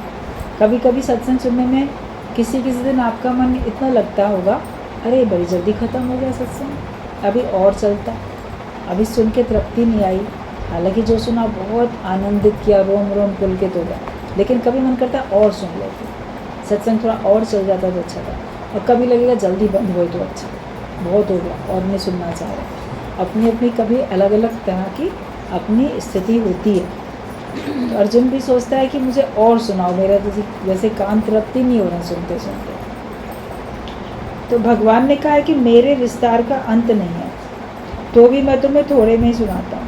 कभी कभी सत्संग सुनने में किसी दिन आपका मन इतना लगता होगा, अरे बड़ी जल्दी ख़त्म हो गया सत्संग, अभी और चलता, अभी सुन के तृप्ति नहीं आई। हालांकि जो सुना बहुत आनंदित किया, रोम रोम पुलकित हो गया, लेकिन कभी मन करता और सुन लेते, सत्संग थोड़ा और चल जाता तो अच्छा था। और कभी लगेगा जल्दी बंद हो तो अच्छा, बहुत हो गया और नहीं सुनना चाह रहे। अपनी अपनी कभी अलग अलग तरह की अपनी स्थिति होती है। तो अर्जुन भी सोचता है कि मुझे और सुनाओ, मेरा जैसे कान तृप्ति नहीं हो रहा सुनते सुनते। तो भगवान ने कहा है कि मेरे विस्तार का अंत नहीं है, तो भी मैं तुम्हें थोड़े में ही सुनाता हूँ।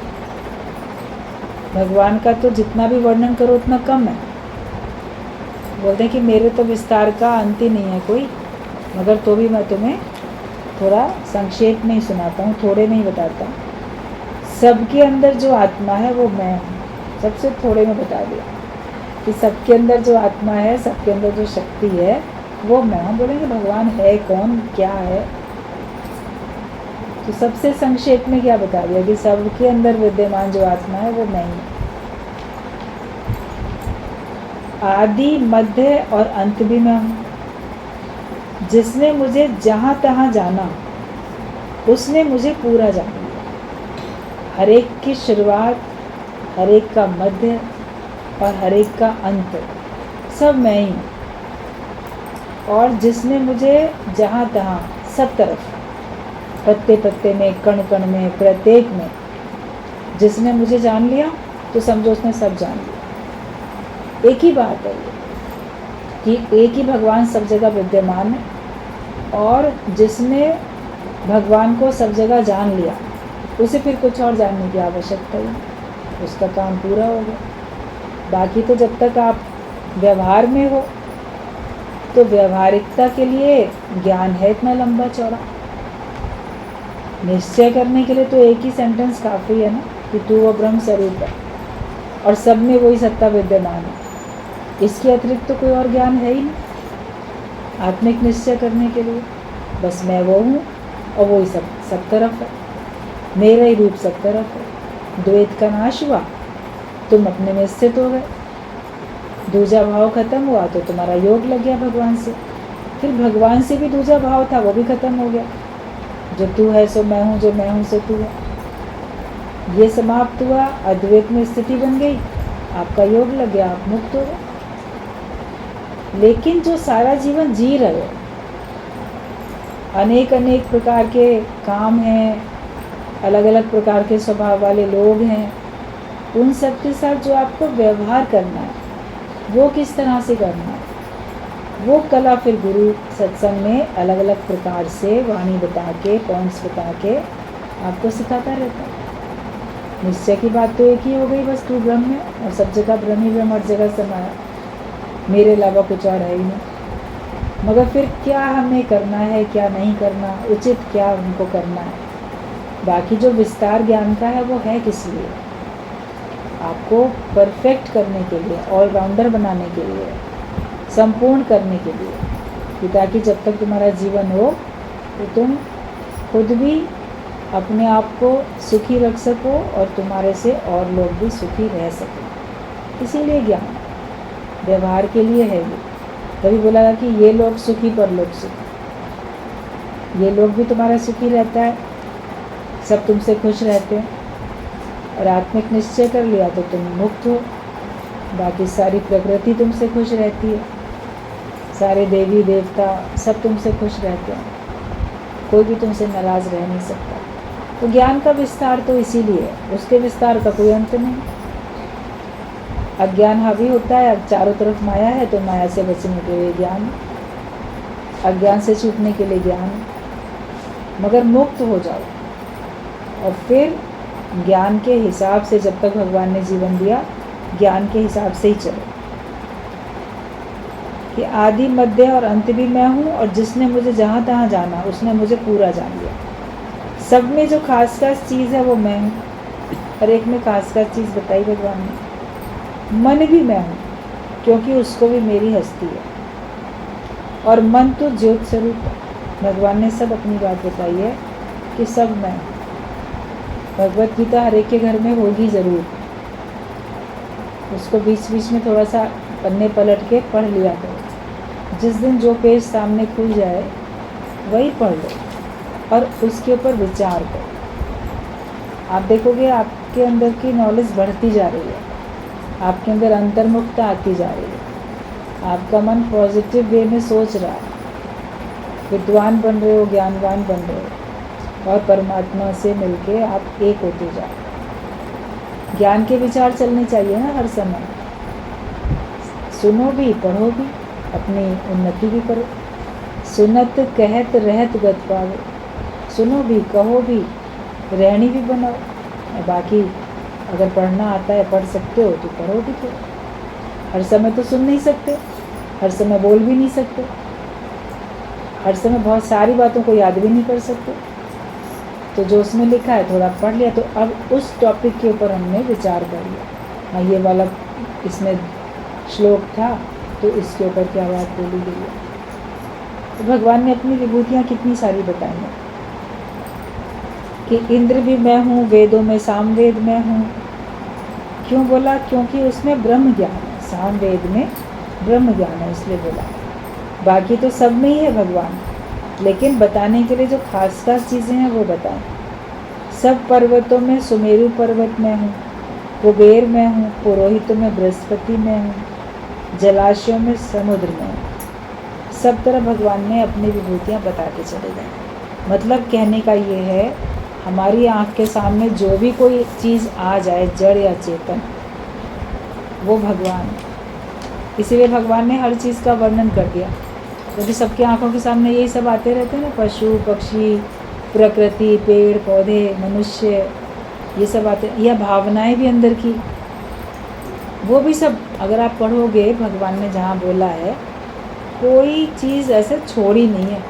भगवान का तो जितना भी वर्णन करो उतना कम है। बोलते हैं कि मेरे तो विस्तार का अंत ही नहीं है कोई, मगर तो भी मैं तुम्हें थोड़ा संक्षेप में ही सुनाता हूँ, थोड़े में ही बताता हूँ। सबके अंदर जो आत्मा है वो मैं हूँ। सबसे थोड़े में बता दिया कि सबके अंदर जो आत्मा है, सबके अंदर जो शक्ति है वो मैं हूँ। बोलेंगे भगवान है कौन, क्या है? तो सबसे संक्षेप में क्या बता दिया कि सबके अंदर विद्यमान जो आत्मा है वो मैं ही। आदि, मध्य और अंत भी मैं हूँ। जिसने मुझे जहाँ तहाँ जाना उसने मुझे पूरा जान लिया। हर एक की शुरुआत, हर एक का मध्य और हर एक का अंत सब मैं ही हूँ। और जिसने मुझे जहाँ तहाँ सब तरफ, पत्ते पत्ते में, कण कण में, प्रत्येक में जिसने मुझे जान लिया तो समझो उसने सब जान लिया। एक ही बात है ये कि एक ही भगवान सब जगह विद्यमान है, और जिसने भगवान को सब जगह जान लिया उसे फिर कुछ और जानने की आवश्यकता ही नहीं, उसका काम पूरा हो गया। बाकी तो जब तक आप व्यवहार में हो तो व्यवहारिकता के लिए ज्ञान है इतना लंबा चौड़ा। निश्चय करने के लिए तो एक ही सेंटेंस काफ़ी है ना कि तू वो ब्रह्म स्वरूप है और सब में वही सत्ता विद्यमान है। इसके अतिरिक्त तो कोई और ज्ञान है ही नहीं आत्मिक निश्चय करने के लिए। बस मैं वो हूँ और वही सब तरफ है, मेरा ही रूप सब तरफ है। द्वैत का नाश हुआ, तुम अपने में स्थित हो गए। दूजा भाव खत्म हुआ तो तुम्हारा योग लग गया भगवान से। फिर भगवान से भी दूजा भाव था, वो भी खत्म हो गया। जो तू है सो मैं हूँ, जो मैं हूँ सो तू है, ये समाप्त हुआ। अद्वैत में स्थिति बन गई, आपका योग लग गया, आप मुक्त हो गए। लेकिन जो सारा जीवन जी रहे हो, अनेक अनेक प्रकार के काम हैं, अलग अलग प्रकार के स्वभाव वाले लोग हैं, उन सब के साथ जो आपको व्यवहार करना है वो किस तरह से करना है, वो कला फिर गुरु सत्संग में अलग अलग प्रकार से वाणी बता के, पॉइंट्स बता के आपको सिखाता रहता है। निश्चय की बात तो एक ही हो गई, बस तू ब्रह्म है और सब जगह ब्रह्म ही ब्रह्म, हर जगह समाया, मेरे अलावा कुछ और है ही नहीं। मगर फिर क्या हमें करना है, क्या नहीं करना, उचित क्या हमको करना है, बाकी जो विस्तार ज्ञान का है वो है किस लिए? आपको परफेक्ट करने के लिए, ऑलराउंडर बनाने के लिए, संपूर्ण करने के लिए, कि ताकि जब तक तुम्हारा जीवन हो तो तुम खुद भी अपने आप को सुखी रख सको और तुम्हारे से और लोग भी सुखी रह सकें। इसीलिए ज्ञान व्यवहार के लिए है ये। कभी बोला था कि ये लोग सुखी पर लोग सुखी, ये लोग भी तुम्हारा सुखी रहता है, सब तुमसे खुश रहते हैं, और आत्मिक निश्चय कर लिया तो तुम मुक्त हो। बाकी सारी प्रकृति तुमसे खुश रहती है, सारे देवी देवता सब तुमसे खुश रहते हैं, कोई भी तुमसे नाराज़ रह नहीं सकता। तो ज्ञान का विस्तार तो इसीलिए है, उसके विस्तार का कोई अंत नहीं। अज्ञान हावी होता है, अब चारों तरफ माया है तो माया से बचने के लिए ज्ञान, अज्ञान से छूटने के लिए ज्ञान, मगर मुक्त हो जाओ और फिर ज्ञान के हिसाब से, जब तक भगवान ने जीवन दिया ज्ञान के हिसाब से ही चलो कि आदि मध्य और अंत भी मैं हूँ, और जिसने मुझे जहाँ तहाँ जाना उसने मुझे पूरा जान लिया। सब में जो खास खास चीज़ है वो मैं हूँ, हर एक में खास खास चीज़ बताई भगवान ने। मन भी मैं हूँ क्योंकि उसको भी मेरी हस्ती है, और मन तो ज्योत स्वरूप है। भगवान ने सब अपनी बात बताई है कि सब मैं हूँ। भगवत गीता हर एक के घर में होगी ज़रूर, उसको बीच बीच में थोड़ा सा पन्ने पलट के पढ़ लिया करो। जिस दिन जो पेज सामने खुल जाए वही पढ़ लो और उसके ऊपर विचार करो। आप देखोगे आपके अंदर की नॉलेज बढ़ती जा रही है, आपके अंदर अंतर्मुखता आती जा रही है, आपका मन पॉजिटिव वे में सोच रहा है, विद्वान बन रहे हो, ज्ञानवान बन रहे हो, और परमात्मा से मिलके आप एक होते जाओ। ज्ञान के विचार चलने चाहिए ना हर समय, सुनो भी पढ़ो भी, अपनी उन्नति भी करो। सुनत कहत रहत गत पावे, सुनो भी कहो भी, रहनी भी बनाओ। और बाकी अगर पढ़ना आता है, पढ़ सकते हो तो पढ़ो भी। तो हर समय तो सुन नहीं सकते, हर समय बोल भी नहीं सकते, हर समय बहुत सारी बातों को याद भी नहीं कर सकते। तो जो उसमें लिखा है थोड़ा पढ़ लिया, तो अब उस टॉपिक के ऊपर हमने विचार कर लिया, हाँ ये वाला इसमें श्लोक था तो इसके ऊपर क्या बात बोली गई है। तो भगवान ने अपनी विभूतियाँ कितनी सारी बताई हैं कि इंद्र भी मैं हूँ, वेदों में सामवेद मैं हूँ। क्यों बोला? क्योंकि उसमें ब्रह्म ज्ञान है, सामवेद में ब्रह्म ज्ञान है इसलिए बोला। बाकी तो सब में ही है भगवान, लेकिन बताने के लिए जो खास खास चीज़ें हैं वो बताएं। सब पर्वतों में सुमेरु पर्वत में हूँ, कुबेर में हूँ, पुरोहितों में बृहस्पति में हूँ, जलाशयों में समुद्र में हूँ। सब तरह भगवान ने अपनी विभूतियाँ बता के चले गए। मतलब कहने का ये है, हमारी आँख के सामने जो भी कोई चीज़ आ जाए, जड़ या चेतन, वो भगवान है। इसीलिए भगवान ने हर चीज़ का वर्णन कर दिया, क्योंकि सबकी आंखों के सामने यही सब आते रहते हैं ना, पशु पक्षी, प्रकृति, पेड़ पौधे, मनुष्य, ये सब आते हैं, या भावनाएं भी अंदर की, वो भी सब अगर आप पढ़ोगे, भगवान ने जहाँ बोला है, कोई चीज़ ऐसे छोड़ी नहीं है।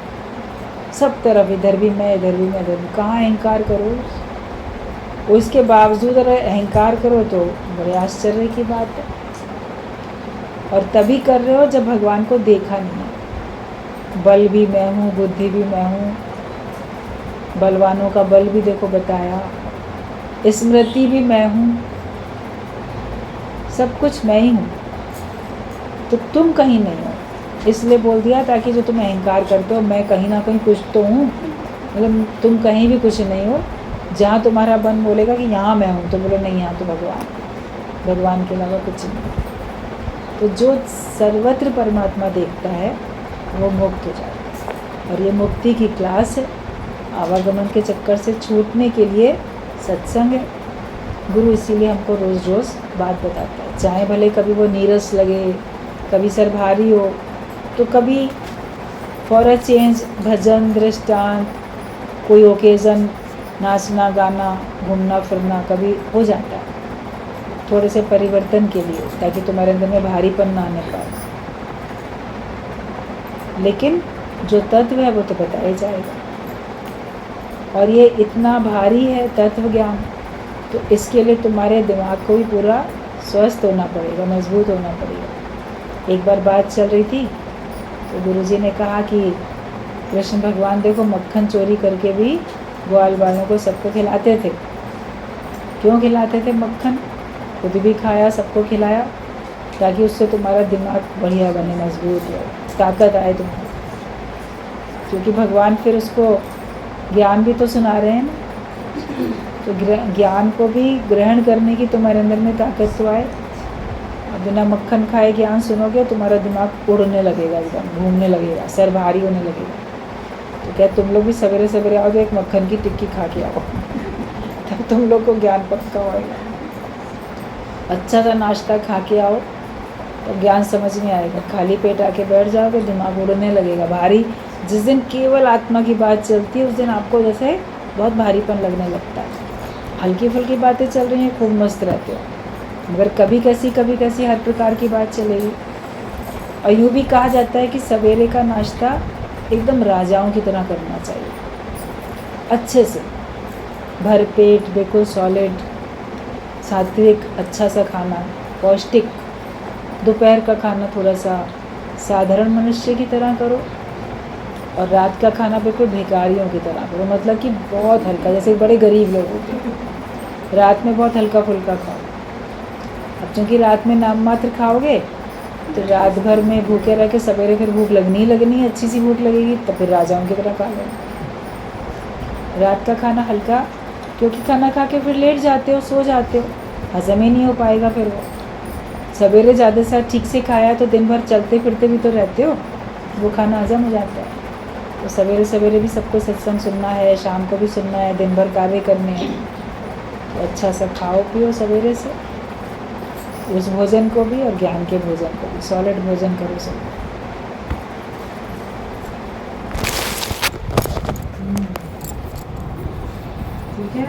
सब तरफ, इधर भी मैं, इधर भी मैं, इधर भी। कहाँ अहंकार करो, उसके बावजूद अगर अहंकार करो तो बड़े आश्चर्य की बात है। और तभी कर रहे हो जब भगवान को देखा नहीं है। बल भी मैं हूँ, बुद्धि भी मैं हूँ, बलवानों का बल भी देखो बताया, स्मृति भी मैं हूँ, सब कुछ मैं ही हूँ। तो तुम कहीं नहीं हो, इसलिए बोल दिया ताकि जो तुम अहंकार करते हो मैं कहीं ना कहीं कुछ तो हूँ, मतलब तुम कहीं भी कुछ नहीं हो। जहाँ तुम्हारा मन बोलेगा कि यहाँ मैं हूँ, तो बोलो नहीं, यहाँ तो भगवान के अलावा कुछ नहीं। तो जो सर्वत्र परमात्मा देखता है वो मुक्त हो जाता है। और ये मुक्ति की क्लास है। आवागमन के चक्कर से छूटने के लिए सत्संग है। गुरु इसीलिए हमको रोज़ रोज़ बात बताता है, चाहे भले कभी वो नीरस लगे, कभी सर भारी हो, तो कभी फॉर अ चेंज भजन, दृष्टांत, कोई ओकेज़न, नाचना गाना, घूमना फिरना कभी हो जाता है, थोड़े से परिवर्तन के लिए, ताकि तुम्हारे अंदर में भारीपन ना आने पाए। लेकिन जो तत्व है वो तो बताया जाएगा। और ये इतना भारी है तत्व ज्ञान, तो इसके लिए तुम्हारे दिमाग को भी पूरा स्वस्थ होना पड़ेगा, मजबूत होना पड़ेगा। एक बार बात चल रही थी तो गुरुजी ने कहा कि कृष्ण भगवान देखो मक्खन चोरी करके भी ग्वाल वालों को सबको खिलाते थे। क्यों खिलाते थे मक्खन? खुद भी खाया, सबको खिलाया, ताकि उससे तुम्हारा दिमाग बढ़िया बने, मजबूत हो, ताकत आए तुम्हारी। क्योंकि भगवान फिर उसको ज्ञान भी तो सुना रहे हैं ना, तो ज्ञान को भी ग्रहण करने की तुम्हारे अंदर में ताकत तो आए। और बिना मक्खन खाए ज्ञान सुनोगे तुम्हारा दिमाग उड़ने लगेगा, एकदम घूमने लगेगा, सर भारी होने लगेगा। तो क्या तुम लोग भी सवेरे सवेरे आओगे, एक मक्खन की टिक्की खा के आओ तब तुम लोग को ज्ञान पक्का होगा। अच्छा सा नाश्ता खा के आओ तो ज्ञान समझ में आएगा। खाली पेट आके बैठ जाओगे, दिमाग उड़ने लगेगा, भारी। जिस दिन केवल आत्मा की बात चलती है उस दिन आपको जैसे बहुत भारीपन लगने लगता है। हल्की फुल्की बातें चल रही हैं, खूब मस्त रहते हो, मगर कभी कैसी हर प्रकार की बात चलेगी। और यूँ भी कहा जाता है कि सवेरे का नाश्ता एकदम राजाओं की तरह करना चाहिए, अच्छे से भर पेट, बिल्कुल सॉलिड, सात्विक, अच्छा सा खाना, पौष्टिक। दोपहर का खाना थोड़ा सा साधारण मनुष्य की तरह करो, और रात का खाना बिल्कुल भिखारियों की तरह करो, मतलब कि बहुत हल्का, जैसे बड़े गरीब लोग होते हैं, रात में बहुत हल्का फुल्का खाओ। अब चूँकि रात में नाम मात्र खाओगे तो रात भर में भूखे रह के सवेरे फिर भूख लगनी है, अच्छी सी भूख लगेगी, तो फिर राजाओं की तरह खा लो। रात का खाना हल्का, क्योंकि खाना खा के फिर लेट जाते हो, सो जाते हो, हजम ही नहीं हो पाएगा फिर वो। सवेरे ज़्यादा से ठीक से खाया तो दिन भर चलते फिरते भी तो रहते हो, वो खाना हजम हो जाता है। तो सवेरे सवेरे भी सबको सत्संग सुनना है, शाम को भी सुनना है, दिन भर कार्य करने हैं, तो अच्छा सा खाओ पियो सवेरे से, उस भोजन को भी और ज्ञान के भोजन को भी, सॉलिड भोजन करो सब। ठीक है।